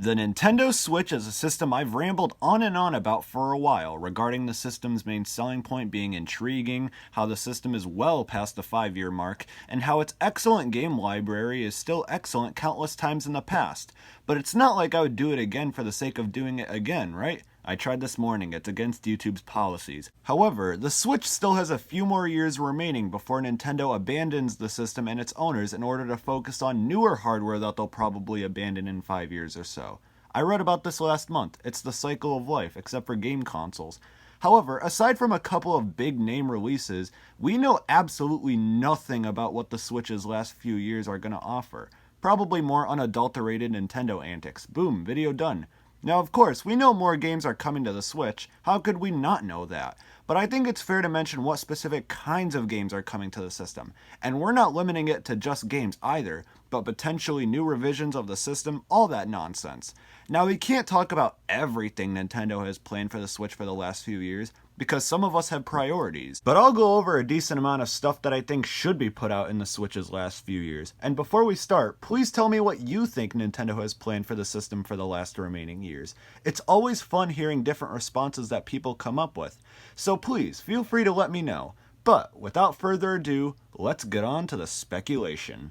The Nintendo Switch is a system I've rambled on and on about for a while, regarding the system's main selling point being intriguing, how the system is well past the 5-year mark, and how its excellent game library is still excellent countless times in the past. But it's not like I would do it again for the sake of doing it again, right? I tried this morning, it's against YouTube's policies. However, the Switch still has a few more years remaining before Nintendo abandons the system and its owners in order to focus on newer hardware that they'll probably abandon in 5 years or so. I read about this last month. It's the cycle of life, except for game consoles. However, aside from a couple of big name releases, we know absolutely nothing about what the Switch's last few years are going to offer. Probably more unadulterated Nintendo antics. Boom, video done. Now, of course, we know more games are coming to the Switch. How could we not know that? But I think it's fair to mention what specific kinds of games are coming to the system. And we're not limiting it to just games either, but potentially new revisions of the system, all that nonsense. Now, we can't talk about everything Nintendo has planned for the Switch for the last few years, because some of us have priorities. But I'll go over a decent amount of stuff that I think should be put out in the Switch's last few years. And before we start, please tell me what you think Nintendo has planned for the system for the last remaining years. It's always fun hearing different responses that people come up with. So please, feel free to let me know. But without further ado, let's get on to the speculation.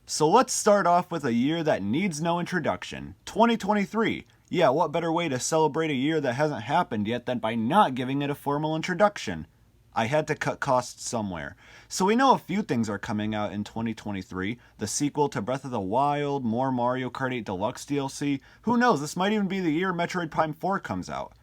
So let's start off with a year that needs no introduction, 2023. Yeah, what better way to celebrate a year that hasn't happened yet than by not giving it a formal introduction? I had to cut costs somewhere. So we know a few things are coming out in 2023. The sequel to Breath of the Wild, more Mario Kart 8 Deluxe DLC. Who knows, this might even be the year Metroid Prime 4 comes out.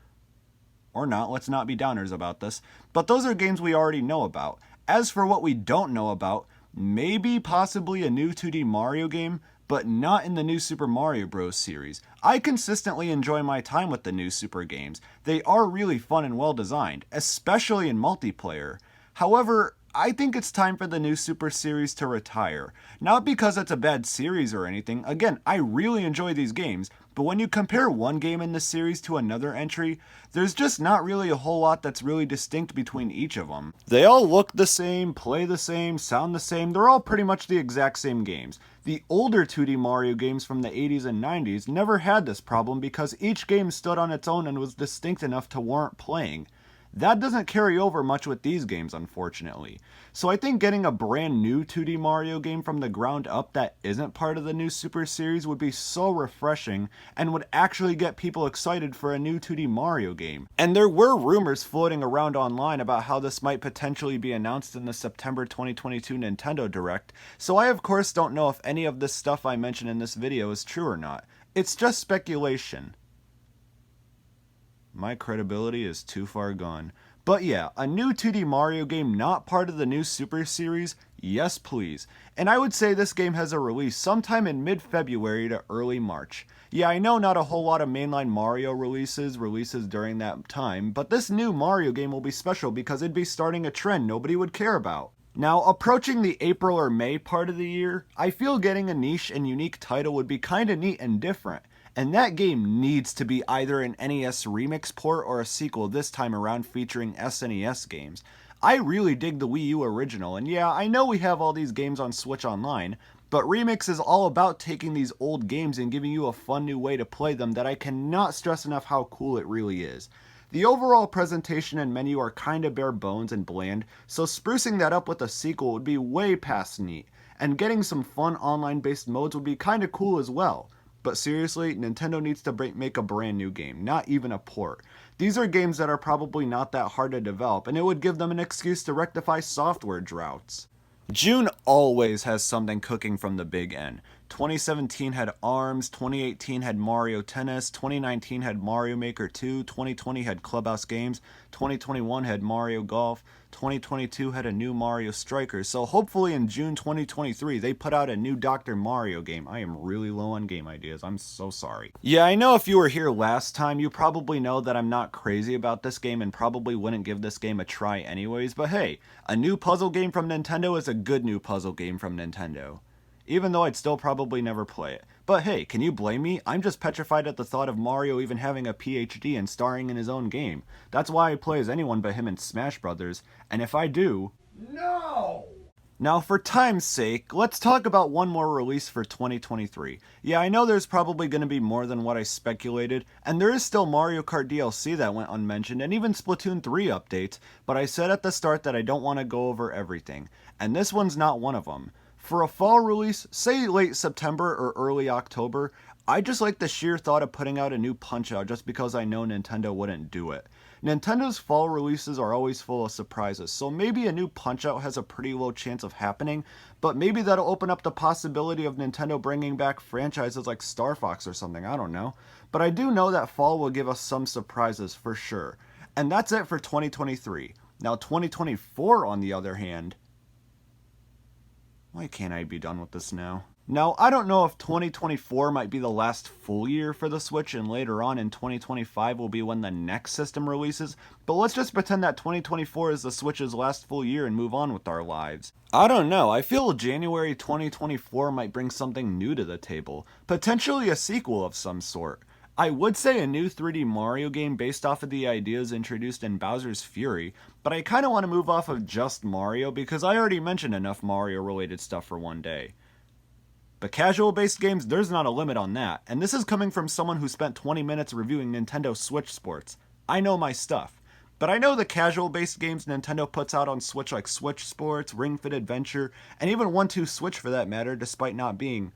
Or not, let's not be downers about this. But those are games we already know about. As for what we don't know about, maybe possibly a new 2D Mario game, but not in the new Super Mario Bros. Series. I consistently enjoy my time with the new Super games. They are really fun and well designed, especially in multiplayer. However, I think it's time for the new Super series to retire. Not because it's a bad series or anything, again, I really enjoy these games, but when you compare one game in the series to another entry, there's just not really a whole lot that's really distinct between each of them. They all look the same, play the same, sound the same, they're all pretty much the exact same games. The older 2D Mario games from the 80s and 90s never had this problem because each game stood on its own and was distinct enough to warrant playing. That doesn't carry over much with these games, unfortunately. So I think getting a brand new 2D Mario game from the ground up that isn't part of the new Super series would be so refreshing and would actually get people excited for a new 2D Mario game. And there were rumors floating around online about how this might potentially be announced in the September 2022 Nintendo Direct, so I of course don't know if any of this stuff I mentioned in this video is true or not. It's just speculation. My credibility is too far gone. But yeah, a new 2D Mario game not part of the new Super series? Yes please. And I would say this game has a release sometime in mid-February to early March. Yeah, I know not a whole lot of mainline Mario releases during that time, but this new Mario game will be special because it'd be starting a trend nobody would care about. Now, approaching the April or May part of the year, I feel getting a niche and unique title would be kinda neat and different. And that game needs to be either an NES remix port or a sequel this time around featuring SNES games. I really dig the Wii U original, and yeah, I know we have all these games on Switch Online, but Remix is all about taking these old games and giving you a fun new way to play them that I cannot stress enough how cool it really is. The overall presentation and menu are kinda bare bones and bland, so sprucing that up with a sequel would be way past neat, and getting some fun online based modes would be kinda cool as well. But seriously, Nintendo needs to make a brand new game, not even a port. These are games that are probably not that hard to develop, and it would give them an excuse to rectify software droughts. June always has something cooking from the big N. 2017 had ARMS, 2018 had Mario Tennis, 2019 had Mario Maker 2, 2020 had Clubhouse Games, 2021 had Mario Golf, 2022 had a new Mario Strikers, so hopefully in June 2023 they put out a new Dr. Mario game. I am really low on game ideas, I'm so sorry. Yeah, I know if you were here last time, you probably know that I'm not crazy about this game and probably wouldn't give this game a try anyways, but hey, a new puzzle game from Nintendo is a good new puzzle game from Nintendo. Even though I'd still probably never play it. But hey, can you blame me? I'm just petrified at the thought of Mario even having a PhD and starring in his own game. That's why I play as anyone but him in Smash Brothers, and if I do... No! Now, for time's sake, let's talk about one more release for 2023. Yeah, I know there's probably going to be more than what I speculated, and there is still Mario Kart DLC that went unmentioned, and even Splatoon 3 updates, but I said at the start that I don't want to go over everything, and this one's not one of them. For a fall release, say late September or early October, I just like the sheer thought of putting out a new Punch-Out just because I know Nintendo wouldn't do it. Nintendo's fall releases are always full of surprises, so maybe a new Punch-Out has a pretty low chance of happening, but maybe that'll open up the possibility of Nintendo bringing back franchises like Star Fox or something, I don't know. But I do know that fall will give us some surprises for sure. And that's it for 2023. Now 2024, on the other hand... Why can't I be done with this now? Now, I don't know if 2024 might be the last full year for the Switch and later on in 2025 will be when the next system releases, but let's just pretend that 2024 is the Switch's last full year and move on with our lives. I don't know, I feel January 2024 might bring something new to the table, potentially a sequel of some sort. I would say a new 3D Mario game based off of the ideas introduced in Bowser's Fury, but I kinda want to move off of just Mario because I already mentioned enough Mario related stuff for one day. But casual-based games, there's not a limit on that, and this is coming from someone who spent 20 minutes reviewing Nintendo Switch Sports. I know my stuff. But I know the casual-based games Nintendo puts out on Switch like Switch Sports, Ring Fit Adventure, and even 1-2-Switch for that matter, despite not being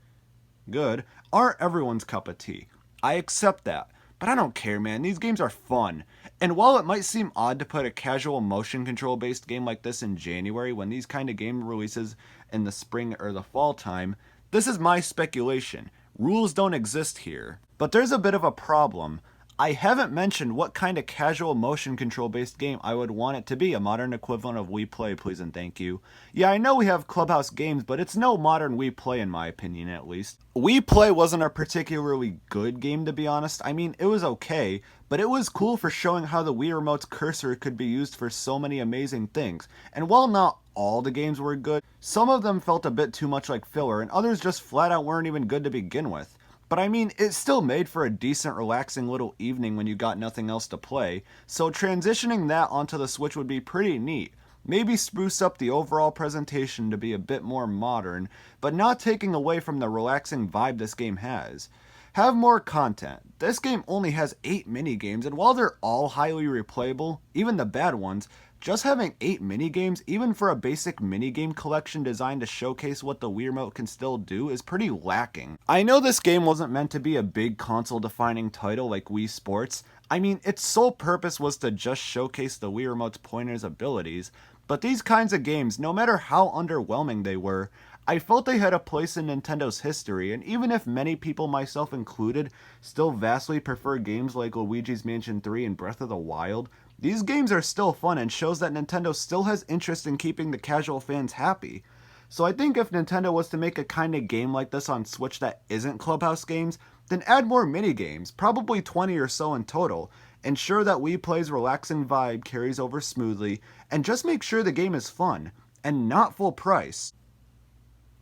good, aren't everyone's cup of tea. I accept that. But I don't care, man. These games are fun. And while it might seem odd to put a casual motion control based game like this in January when these kind of game releases in the spring or the fall time, this is my speculation. Rules don't exist here. But there's a bit of a problem. I haven't mentioned what kind of casual motion control based game I would want it to be, a modern equivalent of Wii Play, please and thank you. Yeah, I know we have Clubhouse games, but it's no modern Wii Play in my opinion at least. Wii Play wasn't a particularly good game to be honest. I mean, it was okay, but it was cool for showing how the Wii Remote's cursor could be used for so many amazing things. And while not all the games were good, some of them felt a bit too much like filler, and others just flat out weren't even good to begin with. But I mean, it still made for a decent, relaxing little evening when you got nothing else to play, so transitioning that onto the Switch would be pretty neat. Maybe spruce up the overall presentation to be a bit more modern, but not taking away from the relaxing vibe this game has. Have more content. This game only has 8 minigames, and while they're all highly replayable, even the bad ones, just having 8 minigames, even for a basic minigame collection designed to showcase what the Wii Remote can still do, is pretty lacking. I know this game wasn't meant to be a big console-defining title like Wii Sports. I mean, its sole purpose was to just showcase the Wii Remote's pointer's abilities, but these kinds of games, no matter how underwhelming they were, I felt they had a place in Nintendo's history, and even if many people, myself included, still vastly prefer games like Luigi's Mansion 3 and Breath of the Wild, these games are still fun and shows that Nintendo still has interest in keeping the casual fans happy. So I think if Nintendo was to make a kind of game like this on Switch that isn't Clubhouse games, then add more minigames, probably 20 or so in total, ensure that Wii Play's relaxing vibe carries over smoothly, and just make sure the game is fun, and not full price.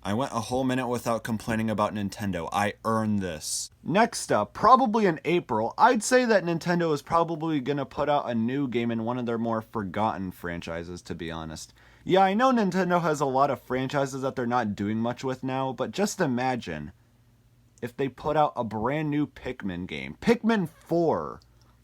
I went a whole minute without complaining about Nintendo. I earned this. Next up, probably in April, I'd say that Nintendo is probably gonna put out a new game in one of their more forgotten franchises, to be honest. Yeah, I know Nintendo has a lot of franchises that they're not doing much with now, but just imagine if they put out a brand new Pikmin game. Pikmin 4!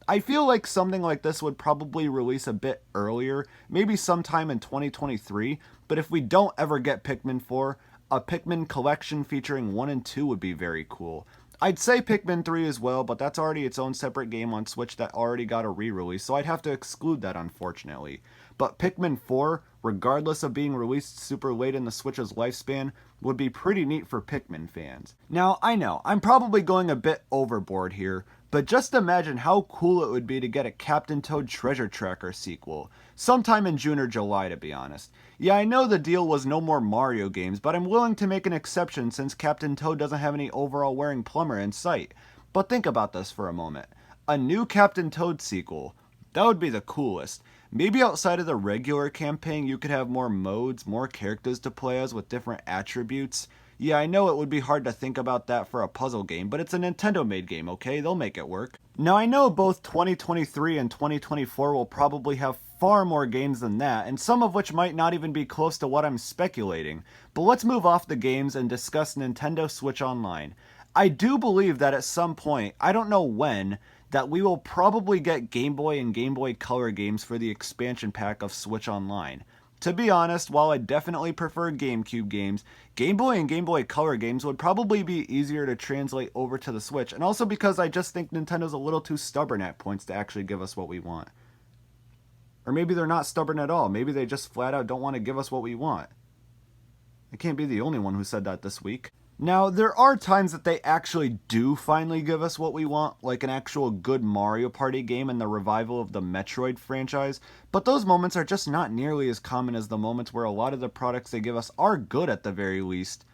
I feel like something like this would probably release a bit earlier, maybe sometime in 2023, but if we don't ever get Pikmin 4, a Pikmin collection featuring 1 and 2 would be very cool. I'd say Pikmin 3 as well, but that's already its own separate game on Switch that already got a re-release, so I'd have to exclude that unfortunately. But Pikmin 4, regardless of being released super late in the Switch's lifespan, would be pretty neat for Pikmin fans. Now, I know, I'm probably going a bit overboard here, but just imagine how cool it would be to get a Captain Toad Treasure Tracker sequel, sometime in June or July to be honest. Yeah, I know the deal was no more Mario games, but I'm willing to make an exception since Captain Toad doesn't have any overall wearing plumber in sight. But think about this for a moment. A new Captain Toad sequel, that would be the coolest. Maybe outside of the regular campaign you could have more modes, more characters to play as with different attributes. Yeah, I know it would be hard to think about that for a puzzle game, but it's a Nintendo-made game, okay? They'll make it work. Now, I know both 2023 and 2024 will probably have far more games than that, and some of which might not even be close to what I'm speculating. But let's move off the games and discuss Nintendo Switch Online. I do believe that at some point, I don't know when, that we will probably get Game Boy and Game Boy Color games for the expansion pack of Switch Online. To be honest, while I definitely prefer GameCube games, Game Boy and Game Boy Color games would probably be easier to translate over to the Switch, and also because I just think Nintendo's a little too stubborn at points to actually give us what we want. Or maybe they're not stubborn at all, maybe they just flat out don't want to give us what we want. I can't be the only one who said that this week. Now, there are times that they actually do finally give us what we want, like an actual good Mario Party game and the revival of the Metroid franchise, but those moments are just not nearly as common as the moments where a lot of the products they give us are good at the very least.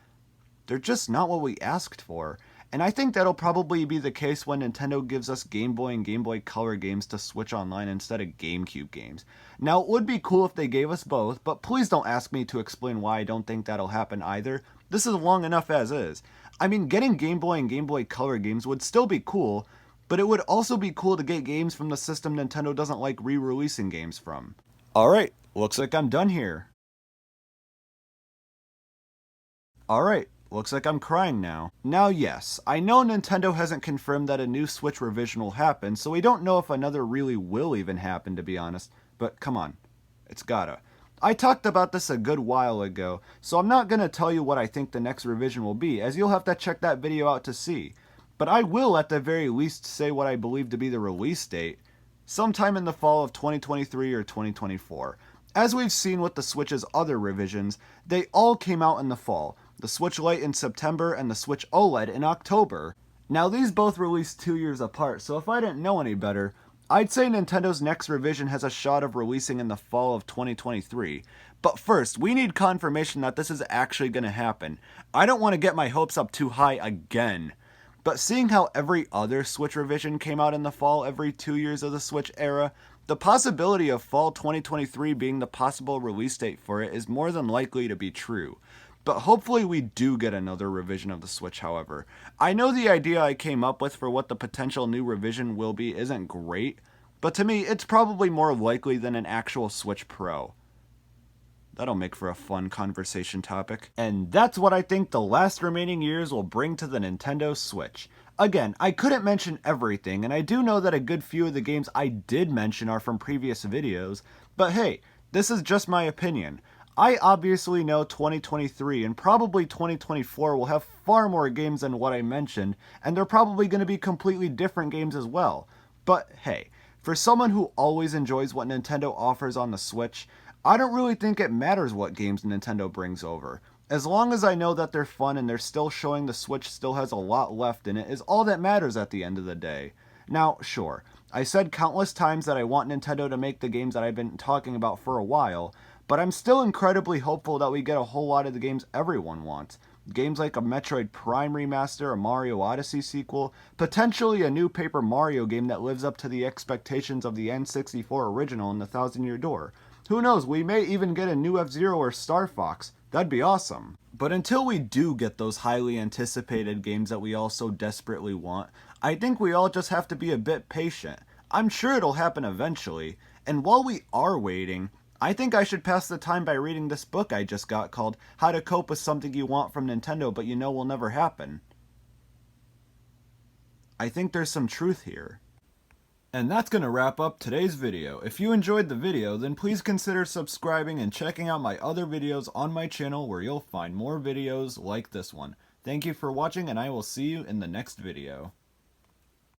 They're just not what we asked for. And I think that'll probably be the case when Nintendo gives us Game Boy and Game Boy Color games to Switch Online instead of GameCube games. Now, it would be cool if they gave us both, but please don't ask me to explain why I don't think that'll happen either. This is long enough as is. I mean, getting Game Boy and Game Boy Color games would still be cool, but it would also be cool to get games from the system Nintendo doesn't like re-releasing games from. Alright, looks like I'm done here. Alright. Looks like I'm crying now. Now yes, I know Nintendo hasn't confirmed that a new Switch revision will happen, so we don't know if another really will even happen, to be honest, but come on, it's gotta. I talked about this a good while ago, so I'm not gonna tell you what I think the next revision will be, as you'll have to check that video out to see. But I will at the very least say what I believe to be the release date, sometime in the fall of 2023 or 2024. As we've seen with the Switch's other revisions, they all came out in the fall. The Switch Lite in September and the Switch OLED in October. Now these both released 2 years apart, so if I didn't know any better, I'd say Nintendo's next revision has a shot of releasing in the fall of 2023. But first, we need confirmation that this is actually going to happen. I don't want to get my hopes up too high again. But seeing how every other Switch revision came out in the fall every 2 years of the Switch era, the possibility of fall 2023 being the possible release date for it is more than likely to be true. But hopefully we do get another revision of the Switch, however. I know the idea I came up with for what the potential new revision will be isn't great, but to me it's probably more likely than an actual Switch Pro. That'll make for a fun conversation topic. And that's what I think the last remaining years will bring to the Nintendo Switch. Again, I couldn't mention everything, and I do know that a good few of the games I did mention are from previous videos, but hey, this is just my opinion. I obviously know 2023 and probably 2024 will have far more games than what I mentioned, and they're probably going to be completely different games as well. But hey, for someone who always enjoys what Nintendo offers on the Switch, I don't really think it matters what games Nintendo brings over. As long as I know that they're fun and they're still showing the Switch still has a lot left in it is all that matters at the end of the day. Now, sure, I said countless times that I want Nintendo to make the games that I've been talking about for a while, but I'm still incredibly hopeful that we get a whole lot of the games everyone wants. Games like a Metroid Prime remaster, a Mario Odyssey sequel, potentially a new Paper Mario game that lives up to the expectations of the N64 original and the Thousand Year Door. Who knows, we may even get a new F-Zero or Star Fox. That'd be awesome. But until we do get those highly anticipated games that we all so desperately want, I think we all just have to be a bit patient. I'm sure it'll happen eventually, and while we are waiting, I think I should pass the time by reading this book I just got called How to Cope with Something You Want from Nintendo But You Know Will Never Happen. I think there's some truth here. And that's going to wrap up today's video. If you enjoyed the video, then please consider subscribing and checking out my other videos on my channel where you'll find more videos like this one. Thank you for watching, and I will see you in the next video.